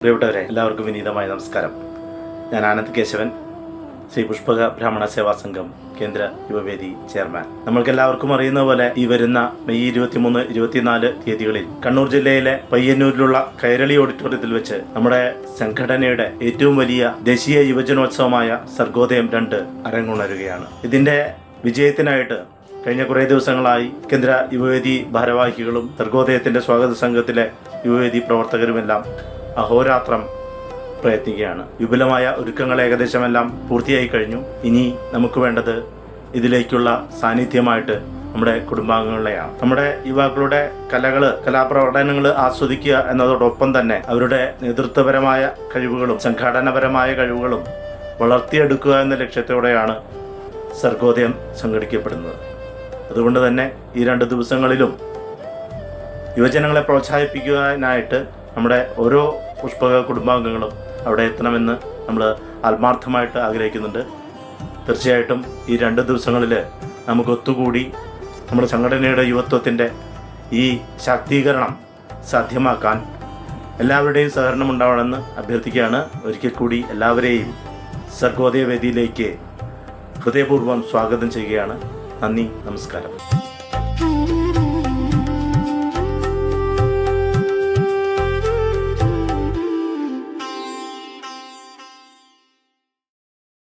പ്രിയപ്പെട്ടവരെ, എല്ലാവർക്കും വിനീതമായ നമസ്കാരം. ഞാൻ ആനന്ദ് കേശവൻ, ശ്രീ പുഷ്പക ബ്രാഹ്മണ സേവാ സംഘം കേന്ദ്ര യുവവേദി ചെയർമാൻ. നമ്മൾക്കെല്ലാവർക്കും അറിയുന്ന പോലെ ഈ വരുന്ന മെയ് 23, 24 തീയതികളിൽ കണ്ണൂർ ജില്ലയിലെ പയ്യന്നൂരിലുള്ള കൈരളി ഓഡിറ്റോറിയത്തിൽ വെച്ച് നമ്മുടെ സംഘടനയുടെ ഏറ്റവും വലിയ ദേശീയ യുവജനോത്സവമായ സർഗോദയം 2 അരങ്ങുണരുകയാണ്. ഇതിന്റെ വിജയത്തിനായിട്ട് കഴിഞ്ഞ കുറേ ദിവസങ്ങളായി കേന്ദ്ര യുവവേദി ഭാരവാഹികളും സർഗോദയത്തിന്റെ സ്വാഗത സംഘത്തിലെ യുവവേദി പ്രവർത്തകരുമെല്ലാം അഹോരാത്രം പ്രയത്നിക്കുകയാണ്. വിപുലമായ ഒരുക്കങ്ങൾ ഏകദേശമെല്ലാം പൂർത്തിയായി കഴിഞ്ഞു. ഇനി നമുക്ക് വേണ്ടത് ഇതിലേക്കുള്ള സാന്നിധ്യമായിട്ട് നമ്മുടെ കുടുംബാംഗങ്ങളെയാണ്. നമ്മുടെ യുവാക്കളുടെ കലാപ്രകടനങ്ങൾ ആസ്വദിക്കുക എന്നതോടൊപ്പം തന്നെ അവരുടെ നേതൃത്വപരമായ കഴിവുകളും സംഘാടനപരമായ കഴിവുകളും വളർത്തിയെടുക്കുക എന്ന ലക്ഷ്യത്തോടെയാണ് സർഗോദയം സംഘടിക്കപ്പെടുന്നത്. അതുകൊണ്ട് തന്നെ ഈ 2 ദിവസങ്ങളിലും യുവജനങ്ങളെ പ്രോത്സാഹിപ്പിക്കുവാനായിട്ട് നമ്മുടെ ഓരോ പുഷ്പക കുടുംബാംഗങ്ങളും അവിടെ എത്തണമെന്ന് നമ്മൾ ആത്മാർത്ഥമായിട്ട് ആഗ്രഹിക്കുന്നുണ്ട്. തീർച്ചയായിട്ടും ഈ 2 ദിവസങ്ങളിൽ നമുക്ക് ഒത്തുകൂടി നമ്മുടെ സംഘടനയുടെ യുവത്വത്തിൻ്റെ ഈ ശാക്തീകരണം സാധ്യമാക്കാൻ എല്ലാവരുടെയും സഹകരണം ഉണ്ടാവണമെന്ന് അഭ്യർത്ഥിക്കുകയാണ്. ഒരിക്കൽ കൂടി എല്ലാവരെയും സർഗോദയ വേദിയിലേക്ക് ഹൃദയപൂർവ്വം സ്വാഗതം ചെയ്യുകയാണ്. നന്ദി, നമസ്കാരം.